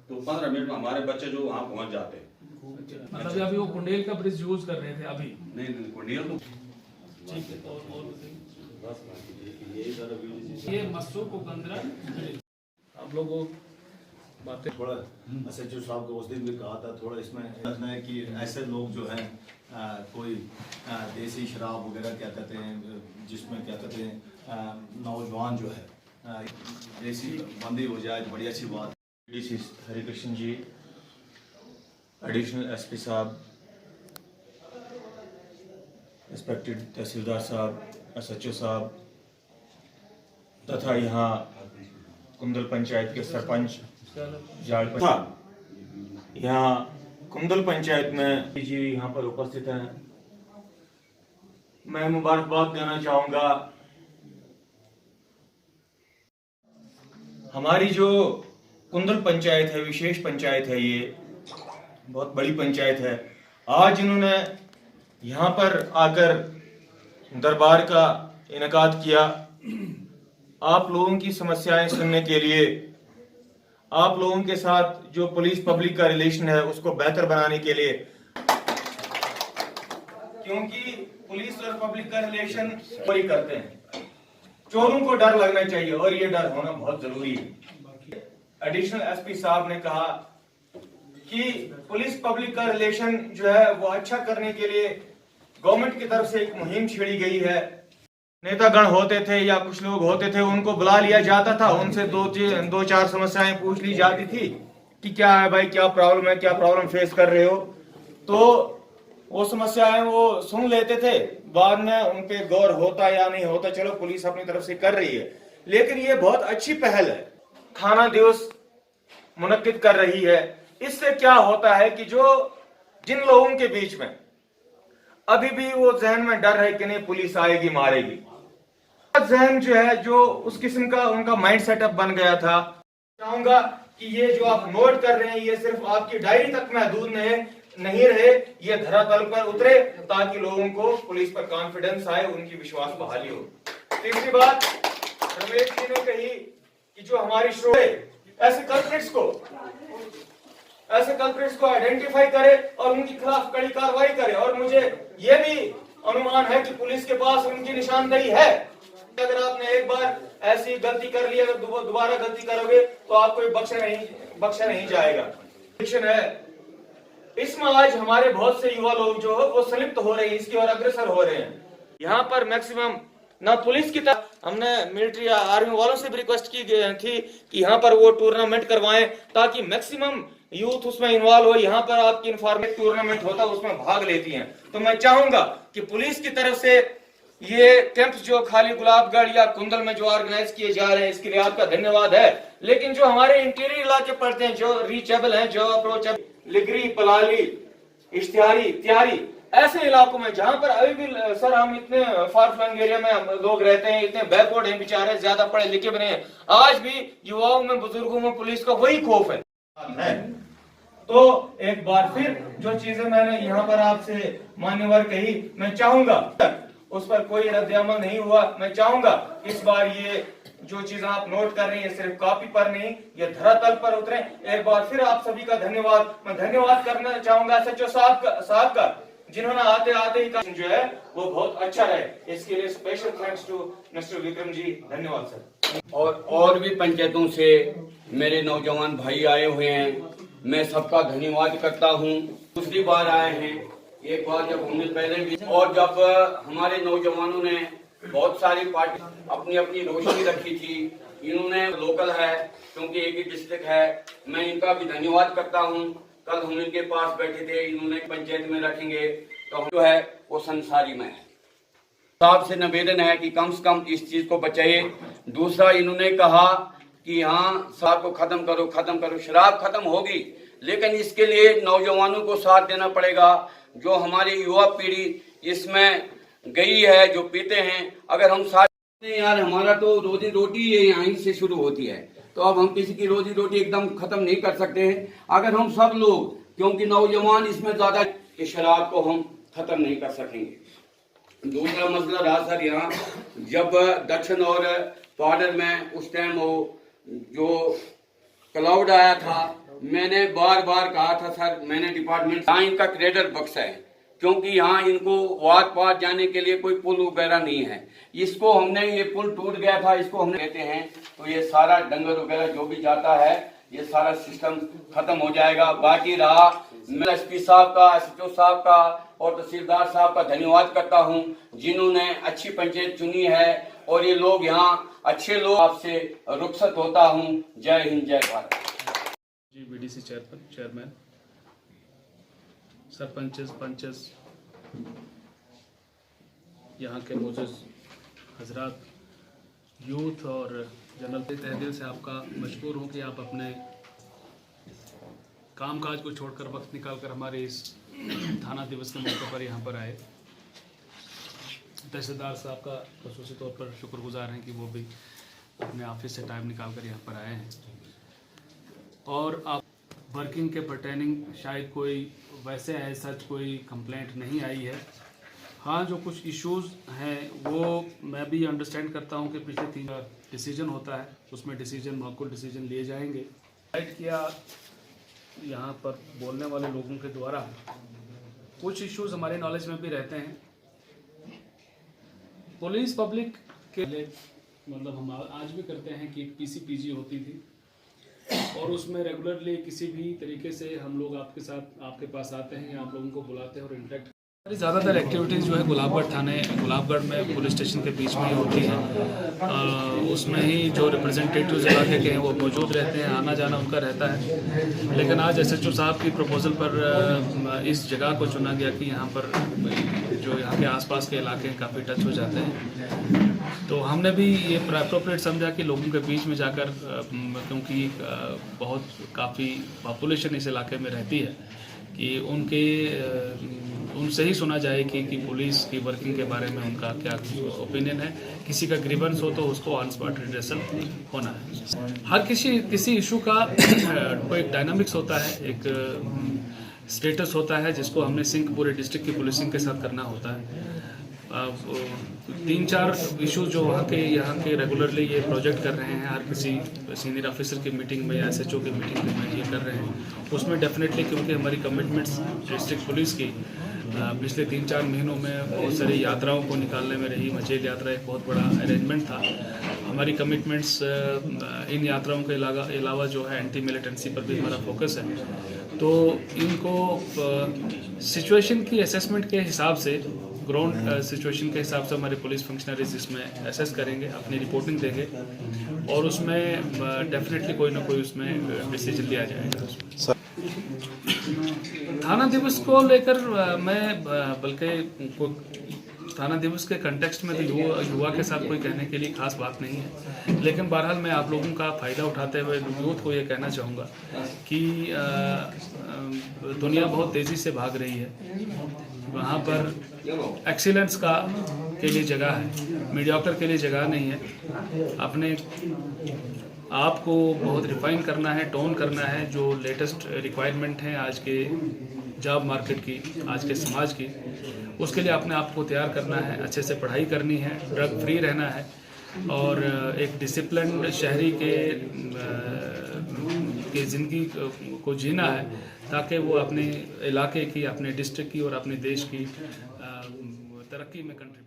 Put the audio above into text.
तो 15 मिनट में हमारे बच्चे जो वहाँ पहुँच जाते हैं। मतलब अभी वो कुंडेल का ब्रिज यूज कर रहे थे अभी? नहीं कुंडेल तो ठीक है। और ये मस्सू को गंदरा आप लोगों बातें थोड़ा एसएचओ साहब को उस दिन भी कहा था, थोड़ा इसमें रखना है कि ऐसे लोग जो हैं कोई देसी शराब वगैरह क्या कहते हैं, जिसमें क्या कहते हैं नौजवान जो है देसी बंदी हो जाए तो बड़ी अच्छी बात। डीसी हरिकृष्ण जी, एडिशनल एसपी साहब, इंस्पेक्टर तहसीलदार साहब, एसएचओ साहब तथा यहाँ कुंदल पंचायत के सरपंच यहाँ कुंदल पंचायत में जी यहाँ पर उपस्थित हैं। मैं मुबारकबाद देना चाहूँगा। हमारी जो कुंदल पंचायत है, विशेष पंचायत है, ये बहुत बड़ी पंचायत है। आज इन्होंने यहाँ पर आकर दरबार का इनेकाद किया, आप लोगों की समस्याएं सुनने के लिए, आप लोगों के साथ जो पुलिस पब्लिक का रिलेशन है उसको बेहतर बनाने के लिए, क्योंकि पुलिस और पब्लिक का रिलेशन वही करते हैं। चोरों को डर लगना चाहिए और ये डर होना बहुत जरूरी है। एडिशनल एसपी साहब ने कहा कि पुलिस पब्लिक का रिलेशन जो है वो अच्छा करने के लिए गवर्नमेंट की तरफ से एक मुहिम छेड़ी गई है। नेतागण होते थे या कुछ लोग होते थे, उनको बुला लिया जाता था, उनसे दो चार समस्याएं पूछ ली जाती थी कि क्या है भाई, क्या प्रॉब्लम है, क्या प्रॉब्लम फेस कर रहे हो। तो वो समस्याएं वो सुन लेते थे, बाद में उन पे गौर होता या नहीं होता, चलो पुलिस अपनी तरफ से कर रही है। लेकिन ये बहुत अच्छी पहल है, थाना दिवस मुनक्किद कर रही है। इससे क्या होता है कि जो जिन लोगों के बीच में अभी भी वो जहन में डर है कि नहीं पुलिस आएगी मारेगी, जहन जो है जो उस किस्म का उनका माइंड सेटअप बन गया था। चाहूंगा कि ये जो आप नोट कर रहे हैं ये सिर्फ आपकी डायरी तक महदूद नहीं रहे, ये धरातल पर उतरे ताकि लोगों को पुलिस पर कॉन्फिडेंस आए, उनकी विश्वास बहाली हो। तीसरी बात रमेश जी ने कही कि जो हमारी ऐसे कल्प्रिट्स को आइडेंटिफाई करे और उनके खिलाफ कड़ी कार्रवाई करे। और मुझे यह भी अनुमान है कि पुलिस के पास उनकी निशानदेही है। अगर आपने एक बार ऐसी गलती कर ली, अगर दोबारा गलती करोगे तो आपको बख्शा नहीं जाएगा। है इसमें आज हमारे बहुत से युवा लोग जो है वो संलिप्त हो रहे हैं, इसकी ओर अग्रसर हो रहे हैं। यहाँ पर मैक्सिमम ना पुलिस की तरफ, हमने मिलिट्री या आर्मी वालों से भी रिक्वेस्ट की थी कि यहाँ पर वो टूर्नामेंट करवाएं ताकि मैक्सिमम यूथ उसमें इन्वॉल्व हो। यहाँ पर आपकी इन्फॉर्मेट टूर्नामेंट होता है, उसमें भाग लेती हैं। तो मैं चाहूंगा कि पुलिस की तरफ से ये कैंप्स जो खाली गुलाबगढ़ या कुंदल में जो ऑर्गेनाइज किए जा रहे हैं, इसके लिए आपका धन्यवाद है। लेकिन जो हमारे इंटीरियर इलाके पड़ते हैं, जो रीचेबल हैं, जो अप्रोचेबल, लिगरी, पलाली, इश्तिहारी, त्यारी, ऐसे इलाकों में जहां पर अभी भी सर हम इतने फार फ्लंग एरिया में लोग रहते हैं, इतने बैकवर्ड हैं बेचारे, ज्यादा पढ़े लिखे भी नहीं है, आज भी युवाओं में, बुजुर्गों में पुलिस का वही खौफ है। तो एक बार फिर जो चीजें मैंने यहाँ पर आपसे मान्यवर कही, मैं चाहूंगा उस पर कोई रद्द-ए-अमल नहीं हुआ। मैं चाहूंगा इस बार ये जो चीजें आप नोट कर रही हैं सिर्फ कॉपी पर नहीं, ये धरातल पर उतरे। एक बार फिर आप सभी का धन्यवाद। मैं धन्यवाद करना चाहूंगा एसएचओ साहब का, जिन्होंने आते आते ही काम जो है वो बहुत अच्छा रहे। इसके लिए special thanks to mister Vikram ji. धन्यवाद सर। और भी पंचायतों से मेरे नौजवान भाई आए हुए हैं, मैं सबका धन्यवाद करता हूं। दूसरी बार आए हैं, एक बार जब हमने पहले भी, और जब हमारे नौजवानों ने बहुत सारी पार्टी अपनी अपनी रोशनी रखी थी, इन्होंने लोकल है क्योंकि एक ही डिस्ट्रिक्ट है, मैं इनका भी धन्यवाद करता हूं। कल हम इनके पास बैठे थे, इन्होंने पंचायत में रखेंगे, तो हम जो है वो संसारी में है। साहब से निवेदन है कि कम से कम इस चीज को बचाइए। दूसरा इन्होंने कहा कि हाँ शराब को खत्म करो। शराब खत्म होगी, लेकिन इसके लिए नौजवानों को साथ देना पड़ेगा। जो हमारी युवा पीढ़ी इसमें गई है, जो पीते हैं, अगर हम साथ यार, हमारा तो रोजी रोटी यहीं से शुरू होती है, तो अब हम किसी की रोजी रोटी एकदम खत्म नहीं कर सकते हैं। अगर हम सब लोग, क्योंकि नौजवान इसमें ज्यादा, इस शराब को हम खत्म नहीं कर सकेंगे। दूसरा मसला रहा सर, यहाँ जब दक्षिण और बॉर्डर में उस टाइम वो जो क्लाउड आया था, मैंने बार बार कहा था सर, मैंने डिपार्टमेंट यहाँ इनका क्रेडर बक्सा है, क्योंकि यहाँ इनको वाद पार जाने के लिए कोई पुल वगैरह नहीं है। इसको हमने, ये पुल टूट गया था, इसको हमने कहते हैं, तो ये सारा डंगर वगैरह जो भी जाता है ये सारा सिस्टम खत्म हो जाएगा। बाकी रहा, मैं एसपी साहब का, एसएचओ साहब का और तहसीलदार साहब का धन्यवाद करता हूँ, जिन्होंने अच्छी पंचायत चुनी है और ये लोग यहाँ अच्छे लोग। आपसे रुखसत होता हूँ। जय हिंद, जय भारत। जी, बीडीसी चेयरमैन, सरपंचेस, पंचेस, यहाँ के मौजूद हजरात, यूथ और जनरल, तहे दिल से आपका मशकूर हूँ कि आप अपने कामकाज को छोड़कर वक्त निकालकर हमारे इस थाना दिवस के मौके पर यहाँ पर आए। तहसीलदार साहब का खसूसी तौर पर शुक्रगुजार हैं कि वो भी अपने ऑफिस से टाइम निकाल कर यहाँ पर आए हैं। और आप वर्किंग के पर्टेनिंग शायद कोई वैसे है सच कोई कंप्लेंट नहीं आई है। हाँ, जो कुछ इश्यूज़ हैं वो मैं भी अंडरस्टैंड करता हूँ कि पिछले 3 डिसीजन होता है, उसमें माकूल डिसीजन लिए जाएंगे। गाइड किया यहाँ पर बोलने वाले लोगों के द्वारा, कुछ इश्यूज़ हमारे नॉलेज में भी रहते हैं। पुलिस पब्लिक के मतलब हम आज भी करते हैं कि पीसी-पीजी होती थी और उसमें रेगुलरली किसी भी तरीके से हम लोग आपके पास आते हैं या आप लोगों को बुलाते हैं और इंटरेक्ट। ज़्यादातर एक्टिविटीज़ जो है गुलाबगढ़ में पुलिस स्टेशन के बीच में ही होती हैं। उसमें ही जो रिप्रेजेंटेटिव्स इलाके के हैं वो मौजूद रहते हैं, आना जाना उनका रहता है। लेकिन आज एसएचओ साहब की प्रपोजल पर इस जगह को चुना गया कि यहाँ पर जो यहाँ के आसपास के इलाके काफ़ी टच हो जाते हैं, तो हमने भी ये अप्रोप्रिएट समझा कि लोगों के बीच में जाकर, क्योंकि बहुत काफ़ी पॉपुलेशन इस इलाके में रहती है, कि उनसे ही सुना जाए कि पुलिस की वर्किंग के बारे में उनका क्या ओपिनियन है। किसी का ग्रीवेंस हो तो उसको ऑन स्पॉट रिड्रेसल होना है। हर किसी इशू का कोई एक डायनामिक्स होता है, एक स्टेटस होता है जिसको हमने सिंक पूरे डिस्ट्रिक्ट की पुलिसिंग के साथ करना होता है। 3-4 इशूज़ जो यहाँ के रेगुलरली ये प्रोजेक्ट कर रहे हैं, हर किसी सीनियर ऑफिसर की मीटिंग में या एसएचओ की मीटिंग में ये कर रहे हैं, उसमें डेफिनेटली क्योंकि हमारी कमिटमेंट्स डिस्ट्रिक्ट पुलिस की पिछले 3-4 महीनों में बहुत सारी यात्राओं को निकालने में रही। मचेल यात्रा एक बहुत बड़ा अरेंजमेंट था। हमारी कमिटमेंट्स इन यात्राओं के अलावा जो है एंटी मिलिटेंसी पर भी हमारा फोकस है। तो इनको सिचुएशन की असेसमेंट के हिसाब से, ग्राउंड सिचुएशन के हिसाब से हमारे पुलिस फंक्शनरीज इसमें असेस करेंगे, अपनी रिपोर्टिंग देंगे और उसमें डेफिनेटली कोई ना कोई उसमें डिसीजन लिया जाएगा। थाना दिवस को लेकर मैं बल्कि थाना दिवस के कंटेक्स्ट में तो युवा के साथ कोई कहने के लिए खास बात नहीं है, लेकिन बहरहाल मैं आप लोगों का फ़ायदा उठाते हुए यूथ को ये कहना चाहूँगा कि दुनिया बहुत तेज़ी से भाग रही है। वहाँ पर एक्सीलेंस के लिए जगह है, मीडियोकर के लिए जगह नहीं है। अपने आपको बहुत रिफाइन करना है, टोन करना है, जो लेटेस्ट रिक्वायरमेंट है आज के जॉब मार्केट की, आज के समाज की, उसके लिए अपने आप को तैयार करना है, अच्छे से पढ़ाई करनी है, ड्रग फ्री रहना है और एक डिसिप्लिन शहरी के ज़िंदगी को जीना है, ताकि वो अपने इलाके की, अपने डिस्ट्रिक्ट की और अपने देश की तरक्की में कंट्रीब्यूट